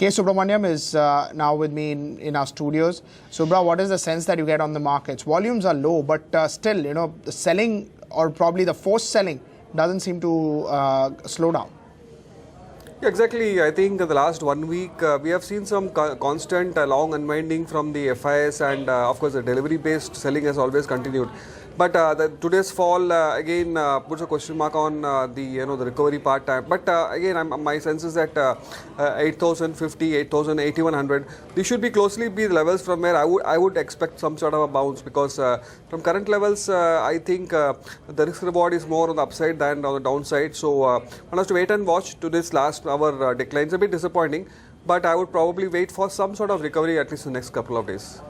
K. Subramaniam is now with me in our studios. Subra, what is the sense that you get on the markets? Volumes are low, but still, the selling or probably the forced selling doesn't seem to slow down. Exactly. I think the last 1 week we have seen some constant long unwinding from the FIS, and of course the delivery based selling has always continued. But today's fall again puts a question mark on the recovery part. But again, my sense is that 8,050, 8,000, 8,100. These should closely be the levels from where I would expect some sort of a bounce, because from current levels I think the risk reward is more on the upside than on the downside. So one has to wait and watch. To this last hour decline is a bit disappointing, but I would probably wait for some sort of recovery at least in the next couple of days.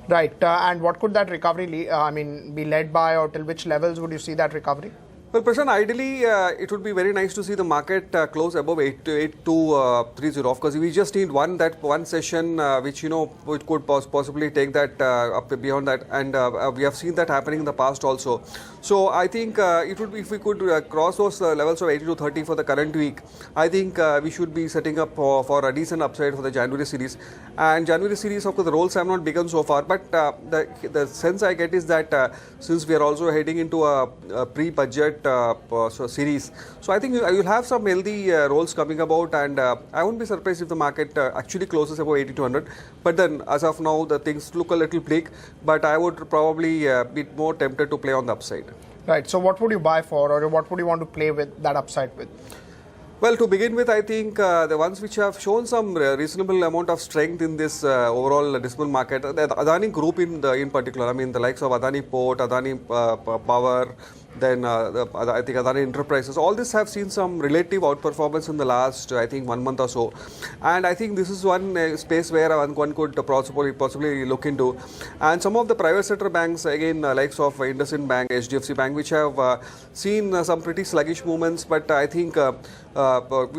Right. And what could that recovery be led by, or till which levels would you see that recovery? Well, Prashant, ideally, it would be very nice to see the market close above 8230. Of course, we just need one session which could possibly take that up beyond that, and we have seen that happening in the past also. So I think it would be, if we could cross those levels of 8230 for the current week, I think we should be setting up for a decent upside for the January series. And January series, of course, the rolls have not begun so far, but the sense I get is that since we are also heading into a pre-budget series, so I think you'll have some healthy rolls coming about, and I won't be surprised if the market actually closes above 8200. But then, as of now, the things look a little bleak, but I would probably be more tempted to play on the upside. Right. So what would you buy for, or what would you want to play with that upside with? Well, to begin with, I think the ones which have shown some reasonable amount of strength in this overall dismal market, the Adani Group in particular, I mean the likes of Adani Port, Adani Power, then I think Adani Enterprises, all this have seen some relative outperformance in the last, I think, 1 month or so. And I think this is one space where one could possibly look into. And some of the private sector banks, again, likes of IndusInd Bank, HDFC Bank, which have seen some pretty sluggish movements, but I think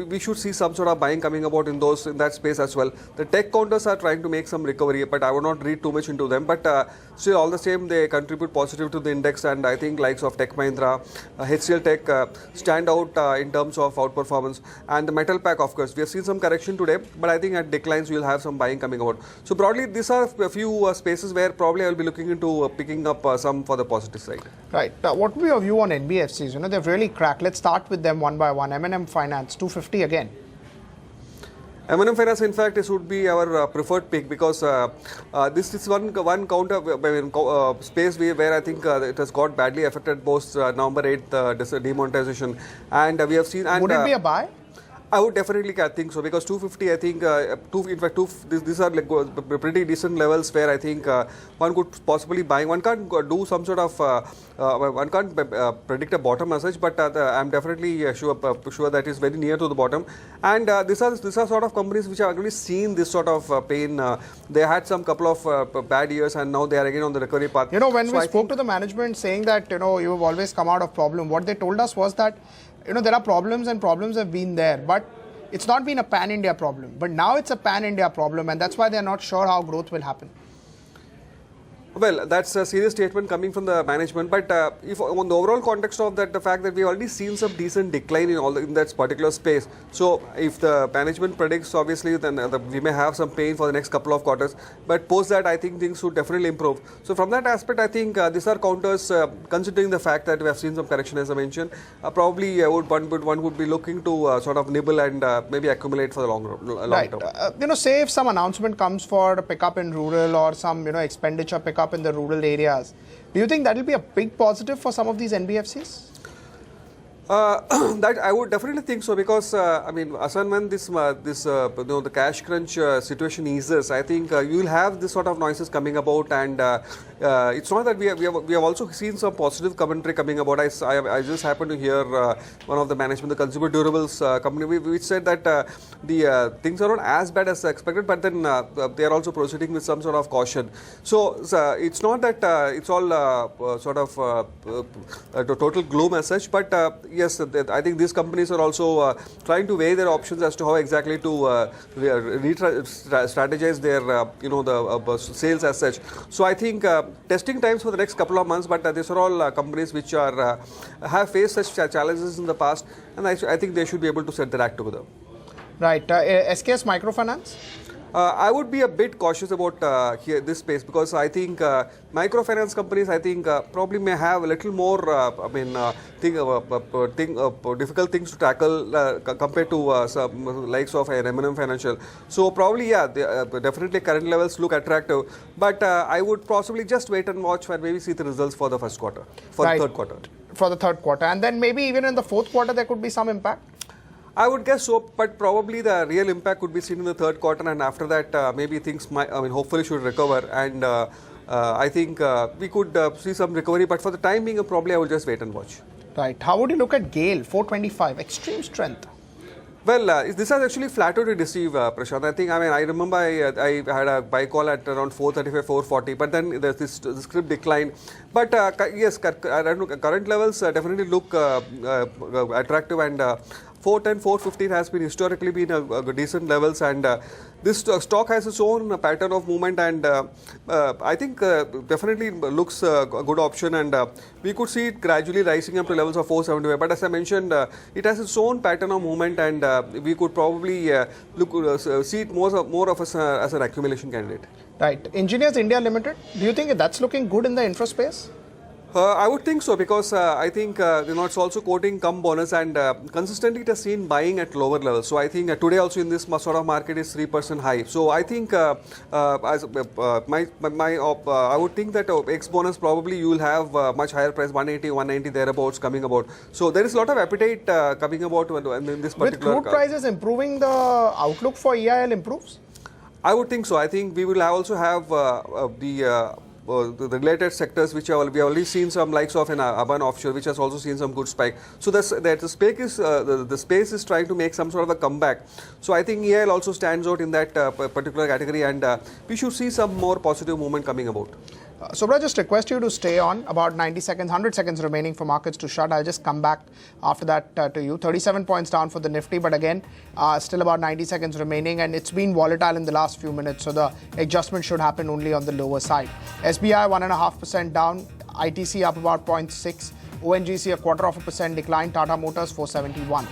we should see some sort of buying coming about in that space as well. The tech counters are trying to make some recovery, but I would not read too much into them. But still, all the same, they contribute positive to the index, and I think likes of Tech Mahindra, HCL Tech stand out in terms of outperformance. And the metal pack, of course, we have seen some correction today, but I think at declines we will have some buying coming about. So broadly, these are a few spaces where probably I will be looking into picking up some for the positive side. Right. What would be your view on NBFCs? They've really cracked. Let's start with them one by one. M&M Finance, 250 again. M&M Finance, in fact, this would be our preferred pick, because this is one counter space where I think it has got badly affected post November 8th demonetization, and we have seen. And, would it be a buy? I would definitely think so, because 250, I think, these are like pretty decent levels where I think one could possibly buy. One can't do some sort of, one can't predict a bottom as such, but I'm definitely sure that is very near to the bottom. And these are sort of companies which have actually seen this sort of pain. They had some couple of bad years, and now they are again on the recovery path. When we spoke to the management saying that, you've always come out of problem, what they told us was that, there are problems, and problems have been there, but it's not been a pan-India problem. But now it's a pan-India problem, and that's why they're not sure how growth will happen. Well, that's a serious statement coming from the management, but if on the overall context of that, the fact that we've already seen some decent decline in that particular space. So if the management predicts, obviously, then we may have some pain for the next couple of quarters, but post that, I think things should definitely improve. So from that aspect, I think these are counters, considering the fact that we have seen some correction, as I mentioned. Probably one would be looking to sort of nibble and maybe accumulate for the long term. Say if some announcement comes for a pickup in rural, or some expenditure pickup in the rural areas, do you think that will be a big positive for some of these NBFCs? That I would definitely think so, because I mean, as and when the cash crunch situation eases, I think you will have this sort of noises coming about, and it's not that we have also seen some positive commentary coming about. I just happened to hear one of the management, the consumer durables company, which said that the things are not as bad as expected, but then they are also proceeding with some sort of caution. So it's not that it's all sort of total gloom as such, but yes, I think these companies are also trying to weigh their options as to how exactly to strategize their the sales as such. So I think testing times for the next couple of months, but these are all companies which are have faced such challenges in the past, and I think they should be able to set their act together. Right. SKS Microfinance? I would be a bit cautious about here this space because I think microfinance companies probably may have a little more difficult things to tackle compared to some likes of an M&M Financial. So probably definitely current levels look attractive, but I would possibly just wait and watch and maybe see the results for the first quarter, for the third quarter. For the third quarter, and then maybe even in the fourth quarter there could be some impact. I would guess so, but probably the real impact could be seen in the third quarter, and after that, maybe things might, hopefully should recover, and I think we could see some recovery, but for the time being, probably I will just wait and watch. Right. How would you look at GAIL, 425, extreme strength? Well, this has actually flattered to deceive, Prashant. I remember I had a buy call at around 435, 440, but then the script declined. But yes, current levels definitely look attractive, and 410, 415 has been historically been a decent levels, and this stock has its own pattern of movement, and I think definitely looks a good option, and we could see it gradually rising up to levels of 475. But as I mentioned, it has its own pattern of movement, and we could probably see it more of as an accumulation candidate. Right. Engineers India Limited, do you think that's looking good in the infra space? I would think so because I think it's also quoting come bonus, and consistently it has seen buying at lower levels. So I think today also in this sort of market is 3% high. So I think I would think that X bonus probably you will have much higher price, 180, 190 thereabouts coming about. So there is a lot of appetite coming about in this particular. With crude prices improving, the outlook for EIL improves? I would think so. I think we will also have the related sectors which we have already seen some likes of in Aban Offshore, which has also seen some good spike. So the space is trying to make some sort of a comeback. So I think EIL also stands out in that particular category, and we should see some more positive movement coming about. Subra, just request you to stay on, about 90 seconds, 100 seconds remaining for markets to shut. I'll just come back after that to you. 37 points down for the Nifty, but again, still about 90 seconds remaining, and it's been volatile in the last few minutes, so the adjustment should happen only on the lower side. SBI 1.5% down, ITC up about 0.6, ONGC a 0.25% decline, Tata Motors 471.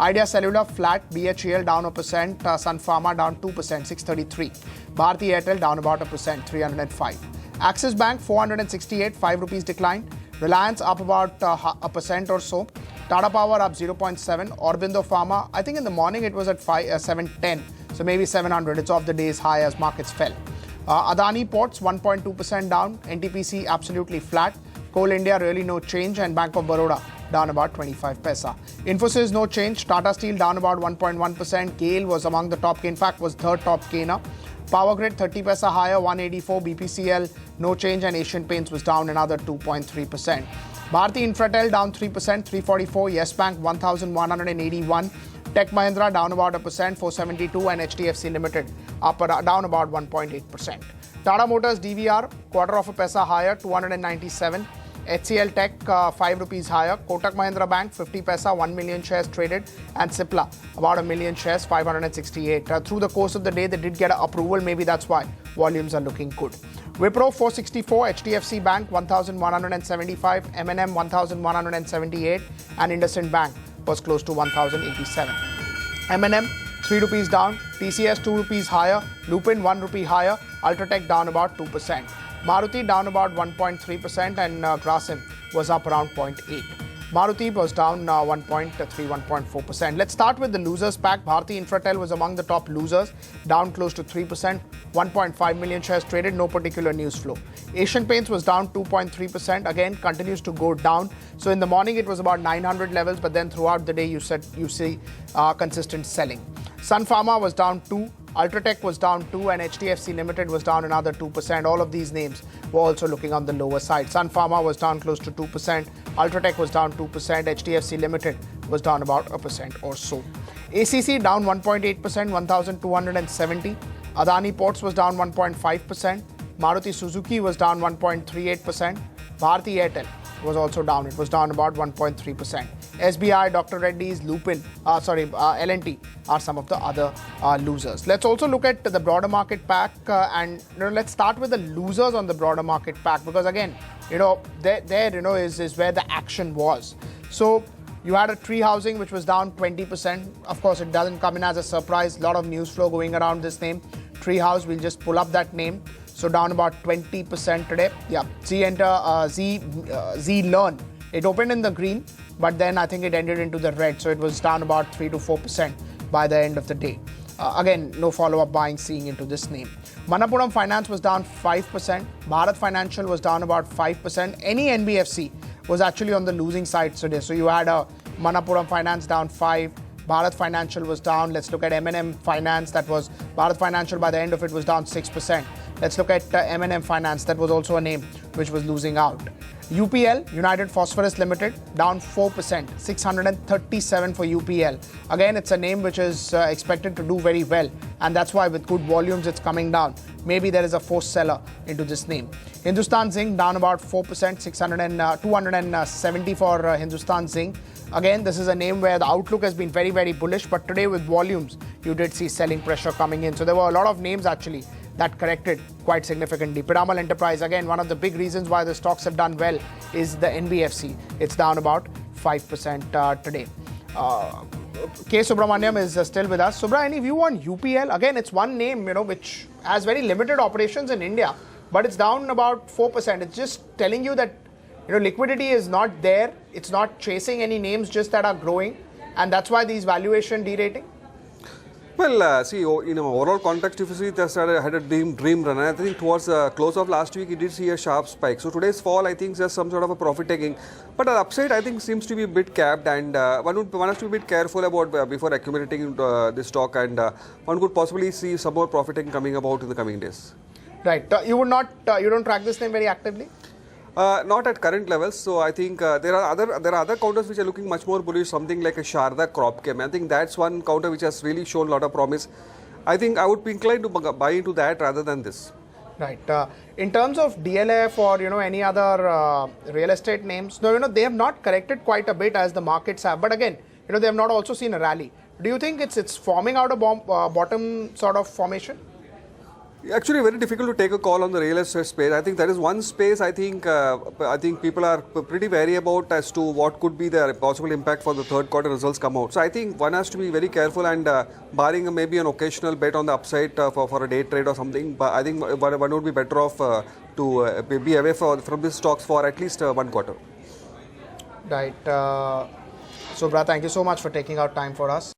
Idea Cellular flat, BHEL down 1%, Sun Pharma down 2%, 633. Bharti Airtel down about 1%, 305. Axis Bank 468, 5 rupees decline. Reliance up about 1% or so. Tata Power up 0.7. Aurobindo Pharma, I think in the morning it was at 710, so maybe 700. It's off the day's high as markets fell. Adani Ports 1.2% down. NTPC absolutely flat. Coal India really no change, and Bank of Baroda down about 25 paisa. Infosys no change. Tata Steel down about 1.1%. GAIL was among the top, in fact was third top gainer. Power Grid 30 paisa higher, 184. BPCL no change, and Asian Paints was down another 2.3%. Bharti Infratel down 3%, 344. Yes Bank 1,181. Tech Mahindra down about 1%, 472, and HDFC Limited down about 1.8%. Tata Motors DVR 0.25 paisa higher, 297. HCL Tech 5 rupees higher. Kotak Mahindra Bank 50 paisa, 1 million shares traded, and Cipla about 1 million shares, 568. Through the course of the day, they did get an approval. Maybe that's why volumes are looking good. Wipro 464, HDFC Bank 1,175, M&M 1,178, and IndusInd Bank was close to 1,087. M&M 3 rupees down, TCS 2 rupees higher, Lupin 1 rupee higher, Ultratech down about 2%. Maruti down about 1.3%, and Grasim was up around 0.8. Maruti was down 1.3, 1.4%. Let's start with the losers pack. Bharti Infratel was among the top losers, down close to 3%, 1.5 million shares traded, no particular news flow. Asian Paints was down 2.3%, again continues to go down. So in the morning it was about 900 levels, but then throughout the day you see consistent selling. Sun Pharma was down 2%. Ultratech was down 2%, and HDFC Limited was down another 2%. All of these names were also looking on the lower side. Sun Pharma was down close to 2%. Ultratech was down 2%. HDFC Limited was down about 1% or so. ACC down 1.8%, 1,270. Adani Ports was down 1.5%. Maruti Suzuki was down 1.38%. Bharti Airtel was also down. It was down about 1.3%. SBI, Dr. Reddy's, Lupin, L&T are some of the other losers. Let's also look at the broader market pack, and let's start with the losers on the broader market pack, because again, there is where the action was. So You had a Tree Housing which was down 20%. Of course, it doesn't come in as a surprise. A lot of news flow going around this name. Tree House, we'll just pull up that name. So down about 20% today. Yeah, Z Learn. It opened in the green, but then I think it ended into the red. So it was down about 3 to 4% by the end of the day. Again, no follow-up buying seeing into this name. Manappuram Finance was down 5%. Bharat Financial was down about 5%. Any NBFC was actually on the losing side today. So you had a Manappuram Finance down 5. Bharat Financial was down. Let's look at M&M Finance. That was Bharat Financial by the end of it was down 6%. Let's look at M&M Finance. That was also a name which was losing out. UPL, United Phosphorus Limited, down 4%, 637 for UPL. Again, it's a name which is expected to do very well, and that's why with good volumes it's coming down. Maybe there is a forced seller into this name. Hindustan Zinc down about 4%, 270 for Hindustan Zinc. Again, this is a name where the outlook has been very, very bullish, but today with volumes, you did see selling pressure coming in. So there were a lot of names actually that corrected quite significantly. Piramal Enterprise, again, one of the big reasons why the stocks have done well is the NBFC. It's down about 5% today. K. Subramaniam is still with us. Subra, any view on UPL? Again, it's one name, which has very limited operations in India, but it's down about 4%. It's just telling you that, liquidity is not there. It's not chasing any names just that are growing, and that's why these valuation derating. Well, see, in an overall context, if you see, it had a dream run. And I think towards the close of last week, it did see a sharp spike. So today's fall, I think, is just some sort of a profit taking. But the upside, I think, seems to be a bit capped, and one has to be a bit careful about before accumulating this stock, and one could possibly see some more profit taking coming about in the coming days. Right. You don't track this name very actively? Not at current levels. So I think there are other counters which are looking much more bullish. Something like a Sharda Cropchem. I think that's one counter which has really shown a lot of promise. I think I would be inclined to buy into that rather than this. Right. In terms of DLF or any other real estate names, no, they have not corrected quite a bit as the markets have. But again, they have not also seen a rally. Do you think it's forming out a bottom sort of formation? Actually, very difficult to take a call on the real estate space. I think that is one space I think people are pretty wary about as to what could be the possible impact for the third quarter results come out. So I think one has to be very careful, and barring maybe an occasional bet on the upside for a day trade or something, but I think one would be better off to be away from these stocks for at least 1 quarter. Right. Subra, thank you so much for taking out time for us.